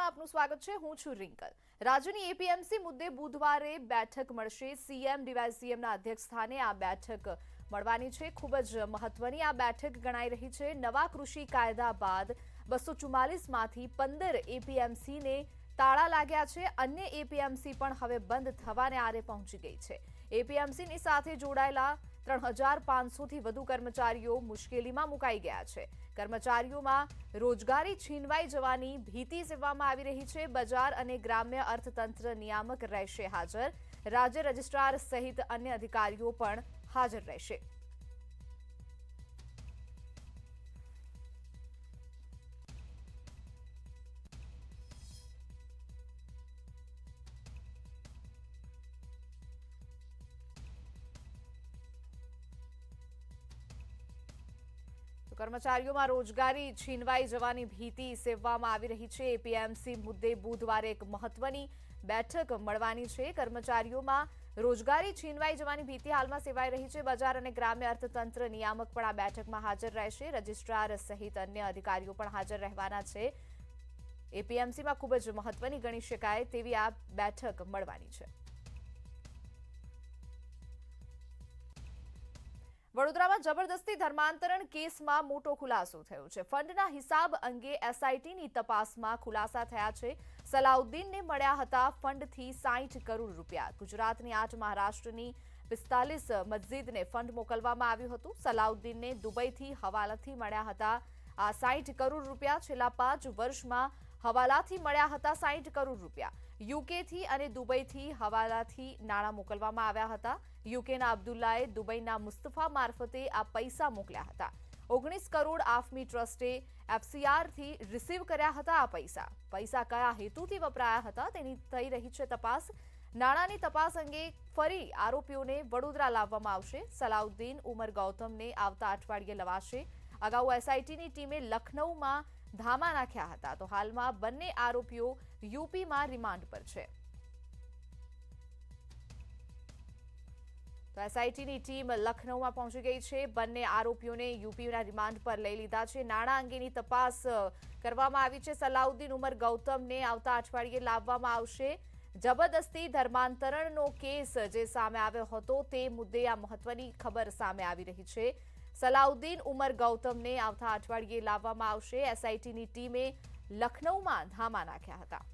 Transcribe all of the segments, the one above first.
આપનું સ્વાગત છે। હું છું રિંકલ। રાજ્યની એપીએમસી મુદ્દે બુધવારે બેઠક મળશે। સીએમ ડીવાયસીએમના અધ્યક્ષ સ્થાને આ બેઠક મળવાની છે। ખૂબ જ મહત્વની આ બેઠક ગણાઈ રહી છે। નવા કૃષિ કાયદા બાદ 244 માંથી 15 એપીએમસીને તાળા લાગ્યા છે। અન્ય એપીએમસી પણ હવે બંધ થવાને આરે પહોંચી ગઈ છે। એપીએમસીની સાથે જોડાયેલા 3500 થી વધુ કર્મચારીઓ મુશ્કેલીમાં મુકાઈ ગયા છે। કર્મચારીઓમાં રોજગારી છીનવાઈ જવાની ભીતિ સેવવામાં આવી રહી છે। બજાર અને ગ્રામ્ય અર્થતંત્ર નિયામક રહેશે હાજર। રાજ્ય રજિસ્ટ્રાર સહિત અન્ય અધિકારીઓ પણ હાજર રહેશે। કર્મચારીઓમાં રોજગારી છીનવાઈ જવાની ભીતિ સેવવામાં આવી રહી છે। એપીએમસી મુદ્દે બુધવારે એક મહત્વની બેઠક મળવાની છે। કર્મચારીઓમાં રોજગારી છીનવાઈ જવાની ભીતિ હાલમાં સેવાઈ રહી છે। બજાર અને ગ્રામ્ય અર્થતંત્ર નિયામક પણ આ બેઠકમાં હાજર રહેશે। રજિસ્ટ્રાર સહિત અન્ય અધિકારીઓ પણ હાજર રહેવાના છે। એપીએમસીમાં ખૂબ જ મહત્વની ગણી શકાય તેવી આ બેઠક મળવાની છે। વડોદરામાં જબરદસ્તી ધર્માંતરણ કેસમાં મોટો ખુલાસો થયો છે। ફંડના હિસાબ અંગે એસઆઈટીની તપાસમાં ખુલાસા થયા છે। સલાઉદ્દીનને મળ્યા હતા ફંડથી 60 કરોડ રૂપિયા। ગુજરાતની 8, મહારાષ્ટ્રની 45 મસ્જિદને ફંડ મોકલવામાં આવ્યું હતું। સલાઉદ્દીનને દુબઈથી હવાલાથી મળ્યા હતા આ 60 કરોડ રૂપિયા। છેલ્લા 5 વર્ષમાં હવાલાથી મળ્યા હતા 60 કરોડ રૂપિયા। યુકેથી અને દુબઈથી હવાલાથી નાણાં મોકલવામાં આવ્યા હતા। યુકેના અબ્દુલ્લાએ દુબઈના મુસ્તફા મારફતે આ પૈસા મોકલ્યા હતા। 19 કરોડ આફમી ટ્રસ્ટે એફસીઆરથી રિસીવ કર્યા હતા આ પૈસા કયા હેતુથી વપરાયા હતા તેની થઈ રહી છે તપાસ। નાણાંની તપાસ અંગે ફરી આરોપીઓને વડોદરા લાવવામાં આવશે। સલાઉદ્દીન ઉમર ગૌતમને આવતા અઠવાડિયે લવાશે। અગાઉ એસઆઈટીની ટીમે લખનૌમાં ધામા નાખ્યા હતા તો હાલમાં બંને આરોપીઓ યુપીમાં રિમાન્ડ પર છે। તો એસઆઈટીની ટીમ લખનૌમાં પહોંચી ગઈ છે। બંને આરોપીઓને યુપીના રિમાન્ડ પર લઈ લીધા છે। નાણાં અંગેની તપાસ કરવામાં આવી છે। સલાઉદ્દીન ઉમર ગૌતમને આવતા અઠવાડિયે લાવવામાં આવશે। જબરદસ્તી ધર્માંતરણનો કેસ જે સામે આવ્યો હતો તે મુદ્દે આ મહત્વની ખબર સામે આવી રહી છે। સલાઉદ્દીન ઉમર ગૌતમને આવતા અઠવાડિયે લાવવામાં આવશે। એસઆઈટીની ટીમે લખનૌમાં ધામા નાખ્યા હતા।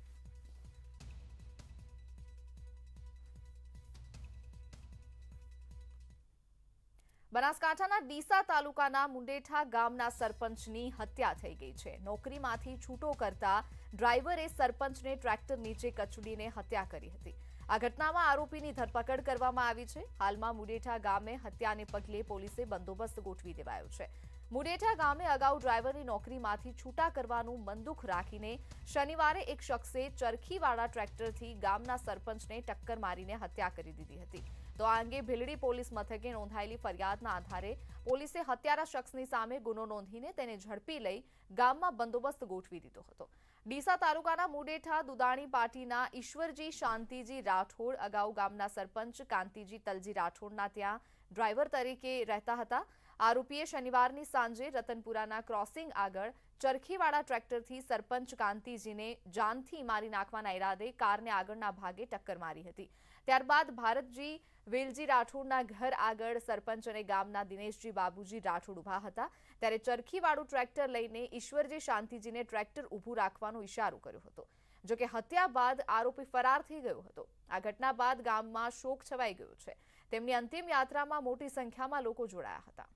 બનાસકાંઠાના ડીસા તાલુકાના મુંડેઠા ગામના સરપંચની હત્યા થઈ ગઈ છે। નોકરીમાંથી છૂટો કરતા ડ્રાઈવરે સરપંચને ટ્રેક્ટર નીચે કચડીને હત્યા કરી હતી। આ ઘટનામાં આરોપીની ધરપકડ કરવામાં આવી છે। હાલમાં મુંડેઠા ગામે હત્યાને પગલે પોલીસે બંદોબસ્ત ગોઠવી દેવાયો છે। મુંડેઠા ગામે અગાઉ ડ્રાઈવરની નોકરીમાંથી છૂટા કરવાનું મનદુખ રાખીને શનિવારે એક શખ્સે ચરખીવાળા ટ્રેક્ટરથી ગામના સરપંચને ટક્કર મારીને હત્યા કરી દીધી હતી। તો આ અંગે ભીલડી પોલીસ મથકે નોંધાયેલી ફરિયાદના આધારે પોલીસે હત્યારા શખ્સની સામે ગુનો નોંધીને તેને ઝડપી લઈ ગામમાં બંદોબસ્ત ગોઠવી દીધો હતો। ડીસા તાલુકાના મુંડેઠા દુદાણી પાટીના ઈશ્વરજી શાંતિજી રાઠોડ અગાઉ ગામના સરપંચ કાંતિજી તલજી રાઠોડના ત્યાં ડ્રાઈવર તરીકે રહેતા હતા। આરોપીએ શનિવારની સાંજે રતનપુરાના ક્રોસિંગ આગળ ચરખીવાળા ટ્રેક્ટરથી સરપંચ કાંતિજીને જાનથી મારી નાખવાના ઈરાદે કારને આગળના ભાગે ટક્કર મારી હતી। ત્યારબાદ ભારતજી વેલજી રાઠોડના ઘર આગળ સરપંચ અને ગામના દિનેશજી બાબુજી રાઠોડ ઉભા હતા ત્યારે ચરખીવાળું ટ્રેક્ટર લઈને ઈશ્વરજી શાંતિજીને ટ્રેક્ટર ઊભું રાખવાનો ઇશારો કર્યો હતો। જોકે હત્યા બાદ આરોપી ફરાર થઈ ગયો હતો। આ ઘટના બાદ ગામમાં શોક છવાઈ ગયો છે। તેમની અંતિમ યાત્રામાં મોટી સંખ્યામાં લોકો જોડાયા હતા।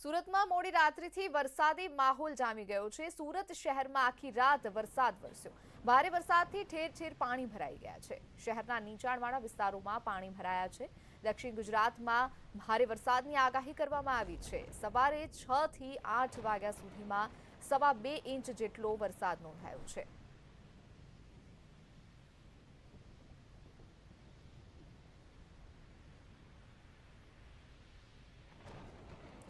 સુરતમાં મોડી રાત્રિથી વરસાદી માહોલ જામી ગયો છે। સુરત શહેરમાં આખી રાત વરસાદ વરસ્યો। ભારે વરસાદથી ઠેર ઠેર પાણી ભરાઈ ગયા છે। શહેરના નીચાણવાળા વિસ્તારોમાં પાણી ભરાયા છે। દક્ષિણ ગુજરાતમાં ભારે વરસાદની આગાહી કરવામાં આવી છે। સવારે 6 થી 8 વાગ્યા સુધીમાં 2.25 ઇંચ જેટલો વરસાદ નોંધાયો છે।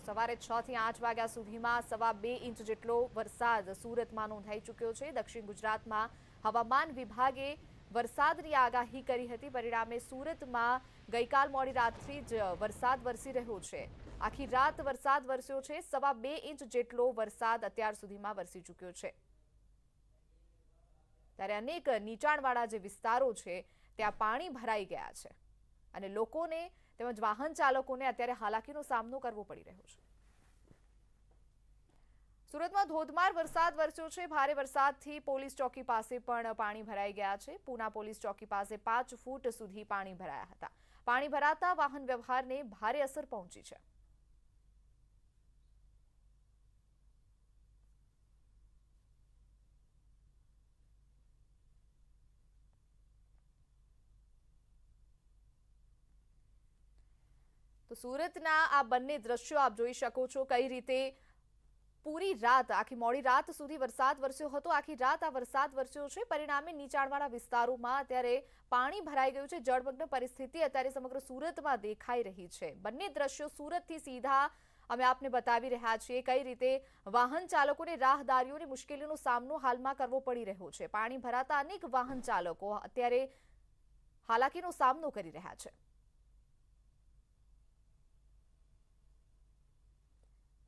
સવારે 6 થી 8 વાગ્યા સુધીમાં 2.25 ઇંચ જેટલો વરસાદ સુરતમાં નોંધાઈ ચૂક્યો છે। દક્ષિણ ગુજરાતમાં હવામાન વિભાગે વરસાદની આગાહી કરી હતી. પરિણામે સુરતમાં ગઈકાલ મોડી રાતથી જ વરસાદ વરસી રહ્યો છે. આખી રાત વરસાદ વરસ્યો છે. 2.25 ઇંચ જેટલો વરસાદ અત્યાર સુધીમાં વરસી ચૂક્યો છે. ત્યારે અનેક નીચાણવાળા જે વિસ્તારો છે ત્યાં પાણી ભરાઈ ગયા છે અને લોકોને તેમજ વાહન ચાલકોને અત્યારે હાલાકીનો સામનો કરવો પડી રહ્યો છે. સુરતમાં ધોધમાર વરસાદ વરસ્યો છે. ભારે વરસાદથી પોલીસ ચોકી પાસે પણ પાણી ભરાઈ ગયા છે. પૂના પોલીસ ચોકી પાસે 5 ફૂટ સુધી પાણી ભરાયા હતા. પાણી ભરાતા વાહન વ્યવહારને ભારે અસર પહોંચી છે. તો સુરતના આ બંને દ્રશ્યો આપ જોઈ શકો છો કઈ રીતે પૂરી રાત આખી મોડી રાત સુધી વરસાદ વરસ્યો હતો. આખી રાત આ વરસાદ વરસ્યો છે. પરિણામે નીચાણવાળા વિસ્તારોમાં અત્યારે પાણી ભરાઈ ગયું છે. જળમગ્ન પરિસ્થિતિ અત્યારે સમગ્ર સુરતમાં દેખાઈ રહી છે. બંને દ્રશ્યો સુરતથી સીધા અમે આપને બતાવી રહ્યા છીએ કઈ રીતે વાહન ચાલકોને રાહદારીઓને મુશ્કેલીનો સામનો હાલમાં કરવો પડી રહ્યો છે. પાણી ભરાતા અનેક વાહન ચાલકો અત્યારે હાલાકીનો સામનો કરી રહ્યા છે.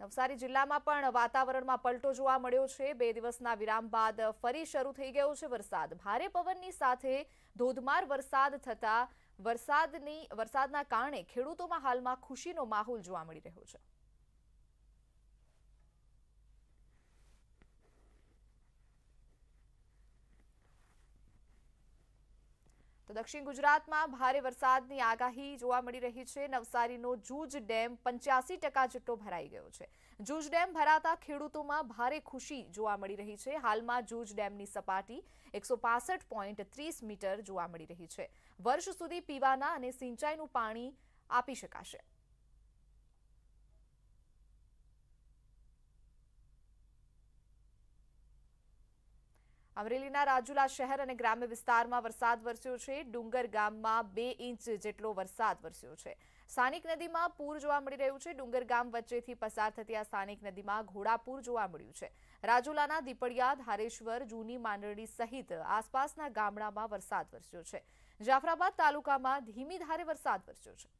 નવસારી જિલ્લામાં પણ વાતાવરણમાં પલટો જોવા મળ્યો છે. 2 દિવસના વિરામ બાદ ફરી શરૂ થઈ ગયો છે વરસાદ. ભારે પવનની સાથે ધોધમાર વરસાદ થતા વરસાદના કારણે ખેડૂતોમાં હાલમાં ખુશીનો માહોલ જોવા મળી રહ્યો છે. તો દક્ષિણ ગુજરાતમાં ભારે વરસાદની આગાહી જોવા મળી રહી છે. નવસારીનો જૂજ ડેમ 85% જેટલો ભરાઈ ગયો છે. જૂજ ડેમ ભરાતા ખેડૂતોમાં ભારે ખુશી જોવા મળી રહી છે. હાલમાં જૂજ ડેમની સપાટી 165.30 મીટર જોવા મળી રહી છે. વર્ષ સુધી પીવાના અને સિંચાઈનું પાણી આપી શકાશે. અમરેલીના રાજુલા શહેર અને ગ્રામ્ય વિસ્તારમાં વરસાદ વરસ્યો છે. ડુંગર ગામમાં 2 ઇંચ જેટલો વરસાદ વરસ્યો છે. સ્થાનિક નદીમાં પૂર જોવા મળી રહ્યું છે. ડુંગર ગામ વચ્ચેથી પસાર થતી આ સ્થાનિક નદીમાં ઘોડાપૂર જોવા મળ્યું છે. રાજુલાના દીપડિયા, ધારેશ્વર, જૂની માંડરડી સહિત આસપાસના ગામડામાં વરસાદ વરસ્યો છે. જાફરાબાદ તાલુકામાં ધીમી ધારે વરસાદ વરસ્યો છે.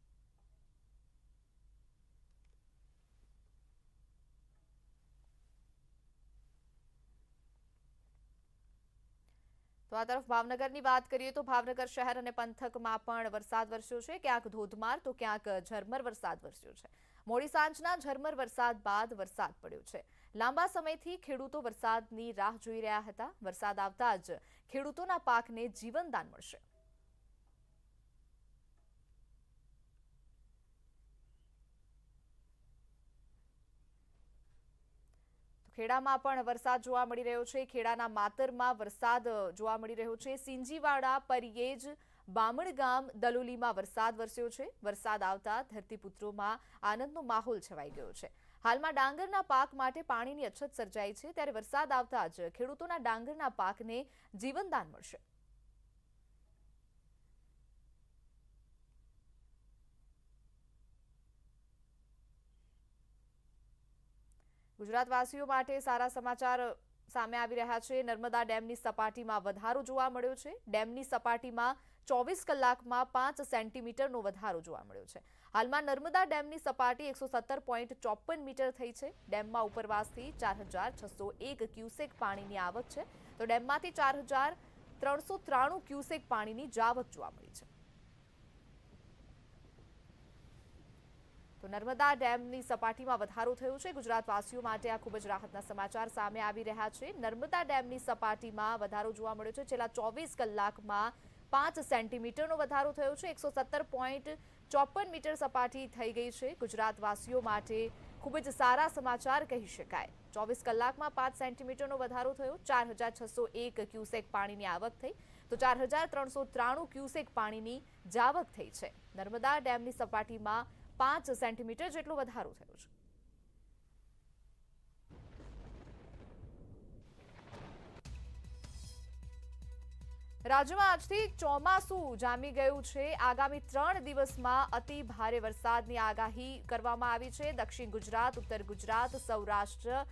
તો આ તરફ ભાવનગરની વાત કરીએ તો ભાવનગર શહેર અને પંથકમાં પણ વરસાદ વરસ્યો છે. ક્યાંક ધોધમાર તો ક્યાંક ઝરમર વરસાદ વરસ્યો છે. મોડી સાંજના ઝરમર વરસાદ બાદ વરસાદ પડ્યો છે. લાંબા સમયથી ખેડૂતો વરસાદની રાહ જોઈ રહ્યા હતા. વરસાદ આવતા જ ખેડૂતોના પાકને જીવનદાન મળશે. ખેડામાં પણ વરસાદ જોવા મળી રહ્યો છે. ખેડાના માતરમાં વરસાદ જોવા મળી રહ્યો છે. સિંજીવાડા, પરિયેજ, બામણગામ, દલોલીમાં વરસાદ વરસ્યો છે. વરસાદ આવતા ધરતીપુત્રોમાં આનંદનો માહોલ છવાઈ ગયો છે. હાલમાં ડાંગરના પાક માટે પાણીની અછત સર્જાઈ છે. ત્યારે વરસાદ આવતા જ ખેડૂતોના ડાંગરના પાકને જીવનદાન મળશે. ગુજરાતવાસીઓ માટે સારા સમાચાર સામે આવી રહ્યા છે. નર્મદા ડેમની સપાટીમાં વધારો જોવા મળ્યો છે. ડેમની સપાટીમાં 24 કલાકમાં 5 સેન્ટીમીટરનો વધારો જોવા મળ્યો છે. હાલમાં નર્મદા ડેમની સપાટી 117.54 મીટર થઈ છે. ડેમમાં ઉપરવાસથી 4601 ક્યુસેક પાણીની આવક છે. તો ડેમમાંથી 4393 ક્યુસેક પાણીની જાવક જોવા મળી છે. તો નર્મદા ડેમની સપાટીમાં વધારો થયો છે. ગુજરાતવાસીઓ માટે આ ખૂબ જ રાહતના સમાચાર સામે આવી રહ્યા છે. નર્મદા ડેમની સપાટીમાં વધારો જોવા મળ્યો છે. છેલ્લા 24 કલાકમાં 5 સેન્ટીમીટરનો વધારો થયો છે. 117.54 મીટર સપાટી થઈ ગઈ છે. ગુજરાતવાસીઓ માટે ખૂબ જ સારા સમાચાર કહી શકાય. 24 કલાકમાં 5 સેન્ટીમીટરનો વધારો થયો. 4601 ક્યુસેક પાણીની આવક થઈ. તો 4393 ક્યુસેક પાણીની જાવક થઈ છે. નર્મદા ડેમની સપાટીમાં 5 સેન્ટીમીટર જેટલો વધારો થયો છે. રાજ્યમાં આજથી ચોમાસું જામી ગયું છે. આગામી 3 દિવસમાં અતિ ભારે વરસાદની આગાહી કરવામાં આવી છે. દક્ષિણ ગુજરાત, ઉત્તર ગુજરાત, સૌરાષ્ટ્ર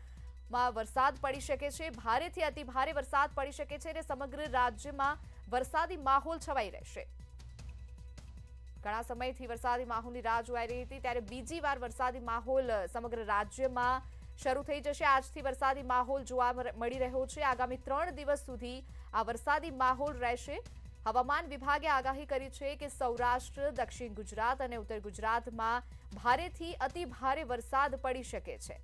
માં વરસાદ પડી શકે છે, ભારેથી અતિભારે વરસાદ પડી શકે છે અને સમગ્ર રાજ્યમાં વરસાદી માહોલ છવાઈ રહેશે। ઘણા સમયથી વરસાદી માહોલની રાહ જોવાઈ રહી હતી, ત્યારે બીજી વાર વરસાદી માહોલ સમગ્ર રાજ્યમાં શરૂ થઈ જશે। આજથી વરસાદી માહોલ જોવા મળી રહ્યો છે। આગામી 3 દિવસ સુધી આ વરસાદી માહોલ રહેશે। હવામાન વિભાગે આગાહી કરી છે કે સૌરાષ્ટ્ર, દક્ષિણ ગુજરાત અને ઉત્તર ગુજરાતમાં ભારેથી અતિભારે વરસાદ પડી શકે છે।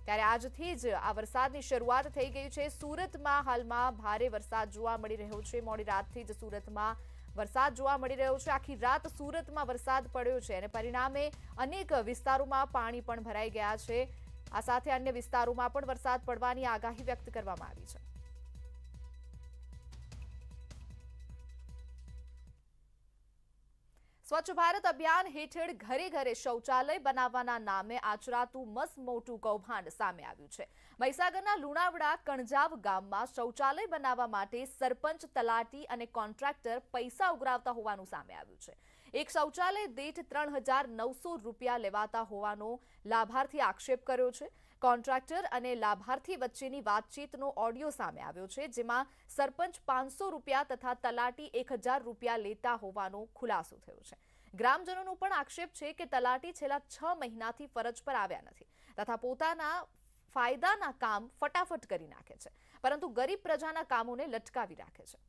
ત્યારે આજથી જ આ વરસાદની શરૂઆત થઈ ગઈ છે। સુરતમાં હાલમાં ભારે વરસાદ જોવા મળી રહ્યો છે। મોડી રાતથી જ સુરતમાં વરસાદ જોવા મળી રહ્યો છે। આખી રાત સુરતમાં વરસાદ પડ્યો છે અને પરિણામે અનેક વિસ્તારોમાં પાણી પણ ભરાઈ ગયા છે। આ સાથે અન્ય વિસ્તારોમાં પણ વરસાદ પડવાની આગાહી વ્યક્ત કરવામાં આવી છે। સ્વચ્છ ભારત અભિયાન હેઠળ ઘરે ઘરે શૌચાલય બનાવવાના નામે આચરાતું મસમોટું કૌભાંડ સામે આવ્યું છે। મહીસાગરના લુણાવડા કણજાવ ગામમાં શૌચાલય બનાવવા માટે સરપંચ, તલાટી અને કોન્ટ્રાક્ટર પૈસા ઉઘરાવતા હોવાનું સામે આવ્યું છે। એક શૌચાલય દીઠ 3,900 રૂપિયા લેવાતા હોવાનો લાભાર્થી આક્ષેપ કર્યો છે। કોન્ટ્રાક્ટર અને લાભાર્થી વચ્ચેની વાતચીતનો ઓડિયો સામે આવ્યો છે, જેમાં સરપંચ 500 રૂપિયા તથા તલાટી 1,000 રૂપિયા લેતા હોવાનો ખુલાસો થયો છે। ગ્રામજનોનો પણ આક્ષેપ છે કે તલાટી છેલ્લા 6 મહિનાથી ફરજ પર આવ્યા નથી તથા પોતાના ફાયદાના કામ ફટાફટ કરી નાખે છે, પરંતુ ગરીબ પ્રજાના કામોને લટકાવી રાખે છે।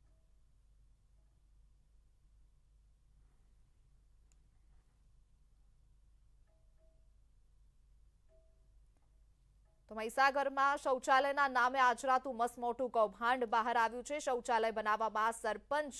તો મહીસાગરમાં શૌચાલયના નામે આચરાતું મસમોટું કૌભાંડ બહાર આવ્યું છે। શૌચાલય બનાવવામાં સરપંચ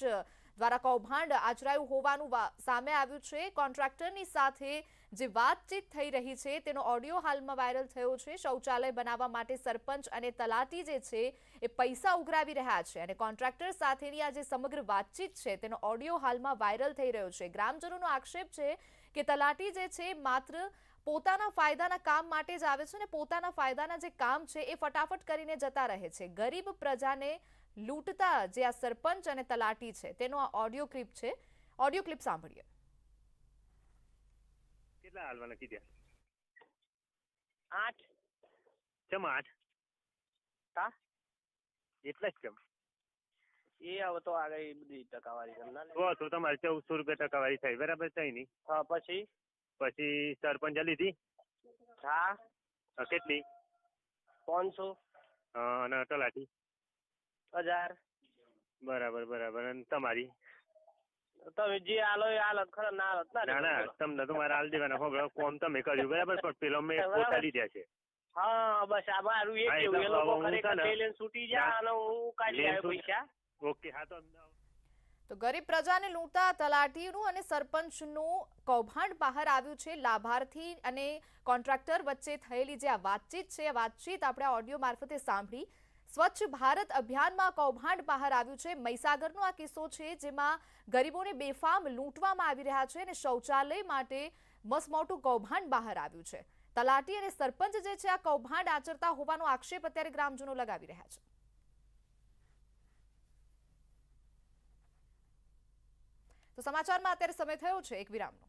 દ્વારા કૌભાંડ આચરાયું હોવાનું સામે આવ્યું છે। કોન્ટ્રાક્ટરની સાથે જે વાતચીત થઈ રહી છે તેનો ઓડિયો હાલમાં વાયરલ થયો છે। શૌચાલય બનાવવા માટે સરપંચ અને તલાટી જે છે એ પૈસા ઉઘરાવી રહ્યા છે અને કોન્ટ્રાક્ટર સાથેની આ જે સમગ્ર વાતચીત છે તેનો ઓડિયો હાલમાં વાયરલ થઈ રહ્યો છે। ગ્રામજનોનો આક્ષેપ છે કે તલાટી જે છે માત્ર પોતાના ફાયદાના કામ માટે જ આવે છે અને પોતાના ફાયદાના જે કામ છે એ ફટાફટ કરીને જતા રહે છે। ગરીબ પ્રજાને લૂંટતા જે આ સરપંચ અને તલાટી છે તેનો આ ઓડિયો ક્લિપ છે। ઓડિયો ક્લિપ સાંભળીએ। કેટલા હાલવાના કીધા? 8 કેમ 8? તા એટલા જ કેમ? એ હવે તો આગળ બધી ટકાવારી કરનાર તો તમારે 1400 રૂપિયા ટકાવારી થાય, બરાબર થાય નહીં? હા, પછી સરપંચ લીધી? હા। કેટલી? 500 અને તલાટી 1000। બરાબર। અને તમારી? તમે જે આલો એ હાલત ખરા, ના હાલત ના તમને તમારે હાલ દેવાના હોગળો કોમ તમે કર્યું, બરાબર, પણ પેલો મેં પોતા લીધા છે। હા, બસ આ મારું એ કેવું, એ લોકો ખરેખર લઈને છૂટી જાય અને હું કાઢી આવ્યો પૈસા। ઓકે, હા તો ગરીબ પ્રજાને લૂંટતા તલાટીનું અને સરપંચનું કૌભાંડ બહાર આવ્યું છે। લાભાર્થી અને કોન્ટ્રાક્ટર વચ્ચે થયેલી જે આ વાતચીત છે, આ વાતચીત આપણે ઓડિયો મારફતે સાંભળી। સ્વચ્છ ભારત અભિયાનમાં કૌભાંડ બહાર આવ્યું છે। મહીસાગરનો આ કિસ્સો છે જેમાં ગરીબોને બેફામ લૂંટવામાં આવી રહ્યા છે અને શૌચાલય માટે મસમોટું કૌભાંડ બહાર આવ્યું છે। તલાટી અને સરપંચ જે છે આ કૌભાંડ આચરતા હોવાનો આક્ષેપ અત્યારે ગ્રામજનો લગાવી રહ્યા છે। તો સમાચારમાં અત્યારે સમય થયો છે એક વિરામનો।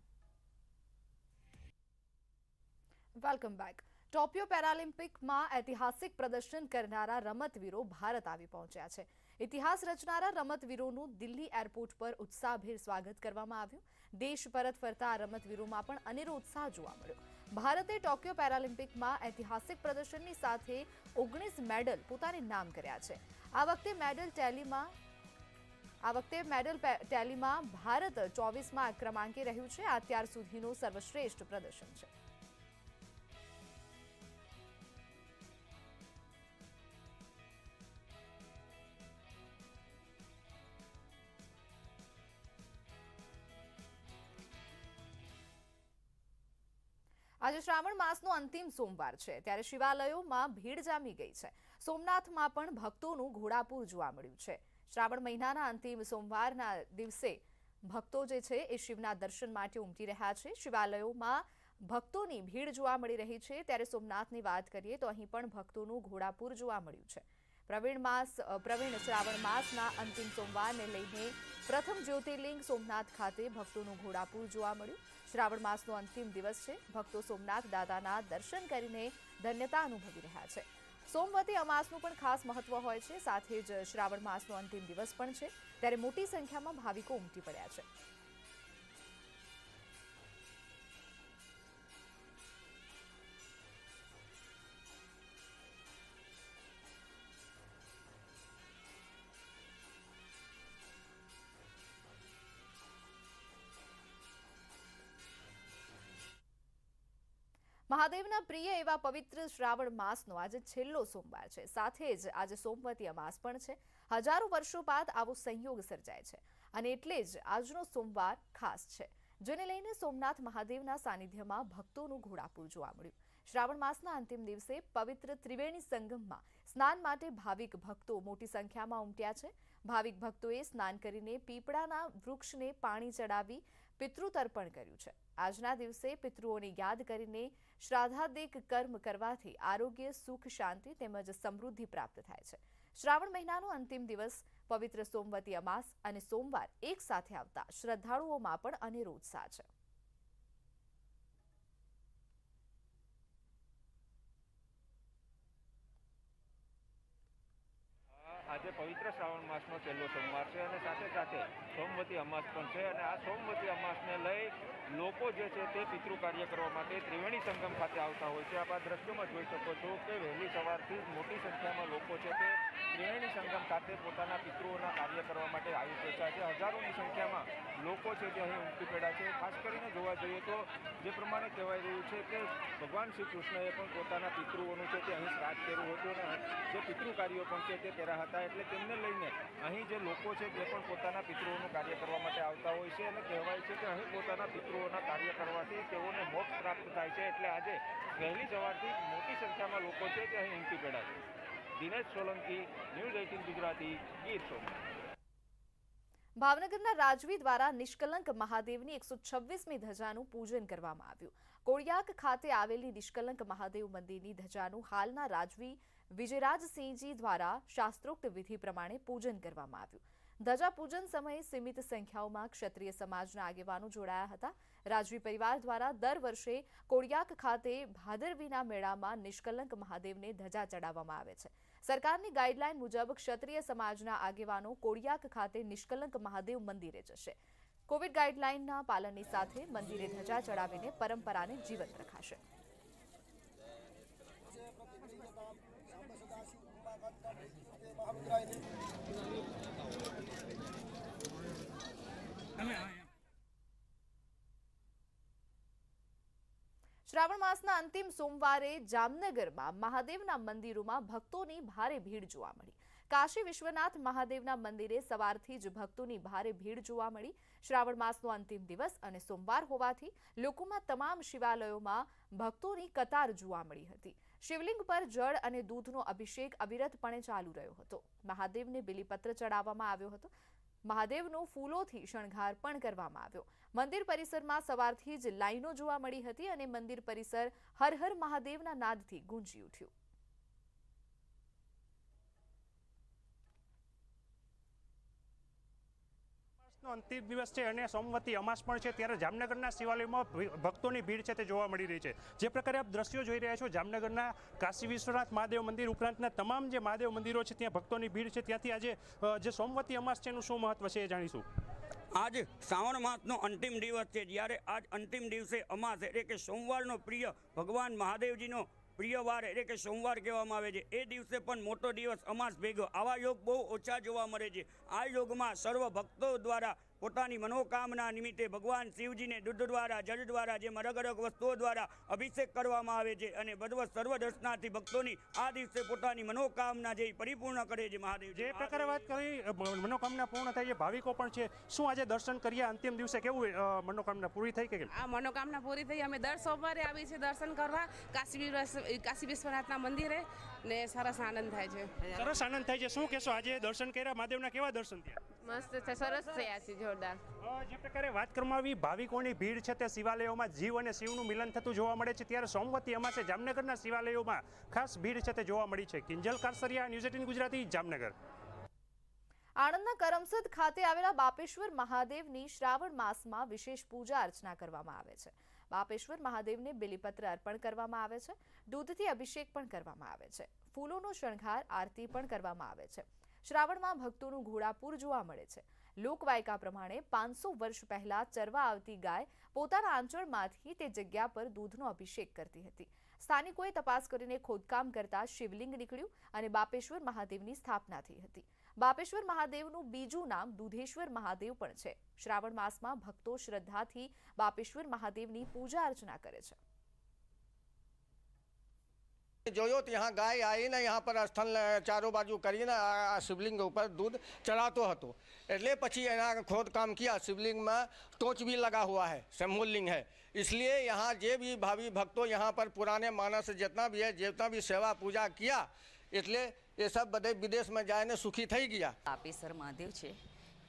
Welcome back. ટોક્યો પેરાલિમ્પિકમાં ઐતિહાસિક પ્રદર્શન કરનારા રમતવીરો ભારત આવી પહોંચ્યા છે। ઇતિહાસ રચનારા રમતવીરોનું દિલ્હી એરપોર્ટ પર ઉત્સાહભેર સ્વાગત કરવામાં આવ્યું। દેશ પરત ફરતા આ રમતવીરોમાં પણ અનેરો ઉત્સાહ જોવા મળ્યો। ભારતે ટોક્યો પેરાલિમ્પિકમાં ઐતિહાસિક પ્રદર્શનની સાથે 19 મેડલ પોતાને નામ કર્યા છે। આ વખતે મેડલ ટેલીમાં ભારત 24મા ક્રમાંકે રહ્યું છે। આ અત્યાર સુધીનું સર્વશ્રેષ્ઠ પ્રદર્શન છે। આજે શ્રાવણ માસનો અંતિમ સોમવાર છે, ત્યારે શિવાલયોમાં ભીડ જામી ગઈ છે। સોમનાથમાં પણ ભક્તોનું ઘોડાપૂર જોવા મળ્યું છે। શ્રાવણ મહિનાના અંતિમ સોમવારના દિવસે ભક્તો જે છે એ શિવના દર્શન માટે ઉમટી રહ્યા છે। શિવાલયોમાં ભક્તોની ભીડ જોવા મળી રહી છે, ત્યારે સોમનાથની વાત કરીએ તો અહીં પણ ભક્તોનું ઘોડાપૂર જોવા મળ્યું છે। પ્રવીણ શ્રાવણ માસના અંતિમ સોમવારને લઈને પ્રથમ જ્યોતિર્લિંગ સોમનાથ ખાતે ભક્તોનું ઘોડાપૂર જોવા મળ્યું। શ્રાવણ માસનો અંતિમ દિવસ છે। ભક્તો સોમનાથ દાદાના દર્શન કરીને ધન્યતા અનુભવી રહ્યા છે। સોમવતી અમાસનું પણ ખાસ મહત્વ હોય છે। સાથે જ શ્રાવણ માસનો અંતિમ દિવસ પણ છે, ત્યારે મોટી સંખ્યામાં ભાવિકો ઉમટી પડ્યા છે। મહાદેવના પ્રિય એવા પવિત્ર શ્રાવણ માસનો આજે છેલ્લો સોમવાર છે। સાથે જ આજે સોમવતી અમાસ પણ છે। હજારો વર્ષો બાદ આવો સંયોગ સર્જાય છે અને એટલે જ આજનો સોમવાર ખાસ છે, જેને લઈને સોમનાથ મહાદેવના સાનિધ્યમાં ભક્તોનું ઘોડાપુર જોવા મળ્યું। શ્રાવણ માસના અંતિમ દિવસે પવિત્ર ત્રિવેણી સંગમમાં સ્નાન માટે ભાવિક ભક્તો મોટી સંખ્યામાં ઉમટ્યા છે। ભાવિક ભક્તોએ સ્નાન કરીને પીપળાના વૃક્ષને પાણી ચડાવી પિતૃતર્પણ કર્યું છે। આજના દિવસે પિતૃઓને યાદ કરીને શ્રાદ્ધાદિક કર્મ કરવાથી આરોગ્ય, સુખ, શાંતિ તેમજ સમૃદ્ધિ પ્રાપ્ત થાય છે। શ્રાવણ મહિનાનો અંતિમ દિવસ પવિત્ર સોમવતી અમાસ અને સોમવાર એક સાથે આવતા શ્રદ્ધાળુઓમાં પણ અનેરો ઉત્સાહ છે। આજે પવિત્ર શ્રાવણ માસનો છેલ્લો સોમવાર છે અને સાથે સાથે સોમવતી અમાસ પણ છે અને આ સોમવતી અમાસને લઈ લોકો જે છે તે પિતૃ કાર્ય કરવા માટે ત્રિવેણી સંગમ ખાતે આવતા હોય છે। આપ આ દ્રશ્યોમાં જોઈ શકો છો કે વહેલી સવારથી જ મોટી સંખ્યામાં લોકો છે તે ત્રિવેણી સંગમ ખાતે પોતાના પિતૃઓના કાર્ય કરવા માટે આવી પહોંચ્યા છે। હજારોની સંખ્યામાં લોકો છે તે અહીં ઉમટી પડ્યા છે। ખાસ કરીને જોવા જઈએ તો જે પ્રમાણે કહેવાય રહ્યું છે કે ભગવાન શ્રી કૃષ્ણએ પણ પોતાના પિતૃઓનું છે તે અહીં શ્રાદ્ધ કર્યું હતું અને જે પિતૃ કાર્યો પણ છે તે કર્યા હતા, એટલે તેમને લઈને અહીં જે લોકો છે તે પણ પોતાના પિતૃઓનું કાર્ય કરવા માટે આવતા હોય છે અને કહેવાય છે કે અહીં પોતાના પિતૃઓના કાર્ય કરવાથી તેઓને મોક્ષ પ્રાપ્ત થાય છે। એટલે આજે વહેલી સવારથી મોટી સંખ્યામાં લોકો છે તે અહીં ઉમટી પડ્યા છે। દિનેશ સોલંકી, ન્યૂઝ 18 ગુજરાતી, ગીર સોમનાથ। ભાવનગરના રાજવી દ્વારા નિષ્કલંક મહાદેવની 126મી ધજાનું પૂજન કરવામાં આવ્યું। કોળિયાક ખાતે આવેલી નિષ્કલંક મહાદેવ મંદિરની ધજાનું હાલના રાજવી વિજયરાજસિંહજી દ્વારા શાસ્ત્રોક્ત વિધિ પ્રમાણે પૂજન કરવામાં આવ્યું। ધજા પૂજન સમયે સીમિત સંખ્યાઓમાં ક્ષત્રિય સમાજના આગેવાનો જોડાયા હતા। રાજવી પરિવાર દ્વારા દર વર્ષે કોળિયાક ખાતે ભાદરવીના મેળામાં નિષ્કલંક મહાદેવને ધજા ચડાવવામાં આવે છે। સરકારની ગાઈડલાઈન મુજબ ક્ષત્રિય સમાજના આગેવાનો કોળિયાક ખાતે નિષ્કલંક મહાદેવ મંદિરે જશે। કોવિડ ગાઈડલાઈનના પાલનની સાથે મંદિરે ધજા ચડાવીને પરંપરાને જીવંત રખાશે। શ્રાવણ માસના અંતિમ સોમવારે જામનગરમાં મહાદેવના મંદિરોમાં ભક્તોની ભારે ભીડ જોવા મળી। કાશી વિશ્વનાથ મહાદેવના મંદિરે સવારથી જ ભક્તોની ભારે ભીડ જોવા મળી। શ્રાવણ માસનો અંતિમ દિવસ અને સોમવાર હોવાથી લોકોમાં તમામ શિવાલયોમાં ભક્તોની કતાર જોવા મળી હતી। શિવલિંગ પર જળ અને દૂધનો અભિષેક અવિરતપણે ચાલુ રહ્યો હતો। મહાદેવને બિલીપત્ર ચડાવવામાં આવ્યો હતો। મહાદેવનો ફૂલોથી શણગાર પણ કરવામાં આવ્યો। મંદિર પરિસરમાં સવારથી જ લાઈનો જોવા મળી હતી અને મંદિર પરિસર હર હર મહાદેવના નાદથી ગુંજી ઉઠ્યું। અંતિમ દિવસ છે અને સોમવતી અમાસ પણ છે, ત્યારે જામનગરના શિવાલયમાં ભક્તોની ભીડ છે તે જોવા મળી રહી છે। જે પ્રકારે આપ દ્રશ્યો જોઈ રહ્યા છો, જામનગરના કાશી વિશ્વનાથ મહાદેવ મંદિર ઉપરાંતના તમામ જે મહાદેવ મંદિરો છે ત્યાં ભક્તોની ભીડ છે। ત્યાંથી આજે જે સોમવતી અમાસ છે એનું શું મહત્વ છે એ જાણીશું। આજ શ્રાવણ માસનો અંતિમ દિવસ છે, જ્યારે આજ અંતિમ દિવસે અમાસ એટલે કે સોમવારનો પ્રિય ભગવાન મહાદેવજીનો પ્રિય વાર એટલે કે સોમવાર કહેવામાં આવે છે। એ દિવસે પણ મોટો દિવસ અમાસ ભેગો આવા યોગ બહુ ઓછા જોવા મળે છે। આ યોગમાં સર્વ ભક્તો દ્વારા પોતાની મનોકામના નિમિત્તે ભગવાન શિવજીને દૂધ દ્વારા, જળ દ્વારા, જે અલગ અલગ વસ્તુઓ દ્વારા અભિષેક કરવામાં આવે છે અને સર્વ દર્શનાર્થી ભક્તોની આ દિવસે પોતાની મનોકામના જે પરિપૂર્ણ કરે છે મહાદેવ। જે પ્રકારે વાત કરી મનોકામના પૂર્ણ થાય છે, ભાવિકો પણ છે, શું આજે દર્શન કર્યા અંતિમ દિવસે કેવું મનોકામના પૂરી થઈ કે? આ મનોકામના પૂરી થઈ। અમે દર સોમવારે આવી છે દર્શન કરવા કાશી વિશ્વનાથના મંદિરે ને સરસ આનંદ થાય છે। સરસ આનંદ થાય છે। શું કહેશો, આજે દર્શન કર્યા મહાદેવના, કેવા દર્શન થયા? મસ્ત છે, સરસ થયા છે, જોરદાર। જે પ્રકારે વાત કરવામાં આવી ભાવિકોની ભીડ છે તે શિવાલયોમાં જીવ અને શિવનું મિલન થતું જોવા મળે છે, ત્યારે સોમવતી અમાસે જામનગરના શિવાલયોમાં ખાસ ભીડ છે તે જોવા મળી છે। કિંજલ કારસરિયા, ન્યૂઝ 18 ગુજરાતી, જામનગર। આણંદના કરમસદ ખાતે આવેલા બાપેશ્વર મહાદેવની શ્રાવણ માસમાં વિશેષ પૂજા અર્ચના કરવામાં આવે છે. બાપેશ્વર મહાદેવને બેલીપત્ર અર્પણ કરવામાં આવે છે. દૂધથી અભિષેક પણ કરવામાં આવે છે. ફૂલોનો શણગાર, આરતી પણ કરવામાં આવે છે. શ્રાવણમાં ભક્તોનું ઘોડાપૂર જોવા મળે છે. લોકવાયકા પ્રમાણે 500 વર્ષ પહેલા ચરવા આવતી ગાય પોતાના આંચળમાંથી તે જગ્યા પર દૂધનો અભિષેક કરતી હતી. સ્થાનિકોએ તપાસ કરીને ખોદકામ કરતા શિવલિંગ નીકળ્યું અને બાપેશ્વર મહાદેવની સ્થાપના થઈ હતી. બાપેશ્વર મહાદેવનું બીજું નામ દૂધેશ્વર મહાદેવ પણ છે. શ્રાવણ માસમાં ભક્તો શ્રદ્ધાથી બાપેશ્વર મહાદેવની પૂજા અર્ચના કરે છે. જોયો તો यहाँ गाय आવીને यहाँ પર સ્થળ ચારો બાજુ કરીને આ શિવલિંગ ઉપર दूध चढ़ातो હતો. એટલે પછી એના खोदकाम किया. शिवलिंग में टोच भी लगा हुआ है, शंभुलिंग है. इसलिए यहाँ जे भी भावी भक्तों यहाँ पर पुराने मानस जितना भी है, जितना भी सेवा पूजा किया, એટલે એ सब બધે વિદેશમાં જઈને સુખી થઈ ગયા. બાપેશ્વર મહાદેવ છે,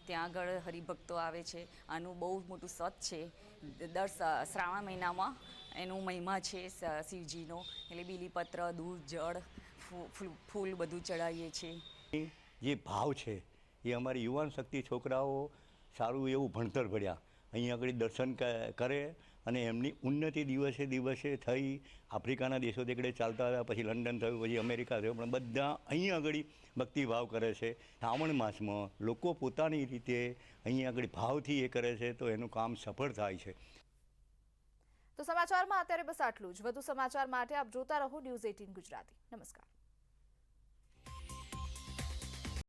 ત્યાં આગળ હરિભક્તો આવે છે. આનું બહુ મોટું સત છે. દર શ્રાવણ મહિનામાં એનું મહિમા છે શિવજીનો. એટલે બીલીપત્ર, દૂધ, જળ, ફૂલ બધું ચડાવીએ છીએ. જે ભાવ છે એ અમારી યુવાન શક્તિ છોકરાઓ સારું એવું ભણતર ભણ્યા અહીં આગળ દર્શન કરે અને એમની ઉન્નતિ દિવસે દિવસે થઈ. આફ્રિકાના દેશો દેખડે ચાલતા હતા, પછી લંડન થયું, પછી અમેરિકા થયું, પણ બધા અહીં આગળ ભક્તિભાવ કરે છે. શ્રાવણ માસમાં લોકો પોતાની રીતે અહીં આગળ ભાવથી એ કરે છે તો એનું કામ સફળ થાય છે. તો સમાચારમાં અત્યારે બસ આટલું જ. વધુ સમાચાર માટે આપ જોતા રહો ન્યૂઝ 18 ગુજરાતી. નમસ્કાર.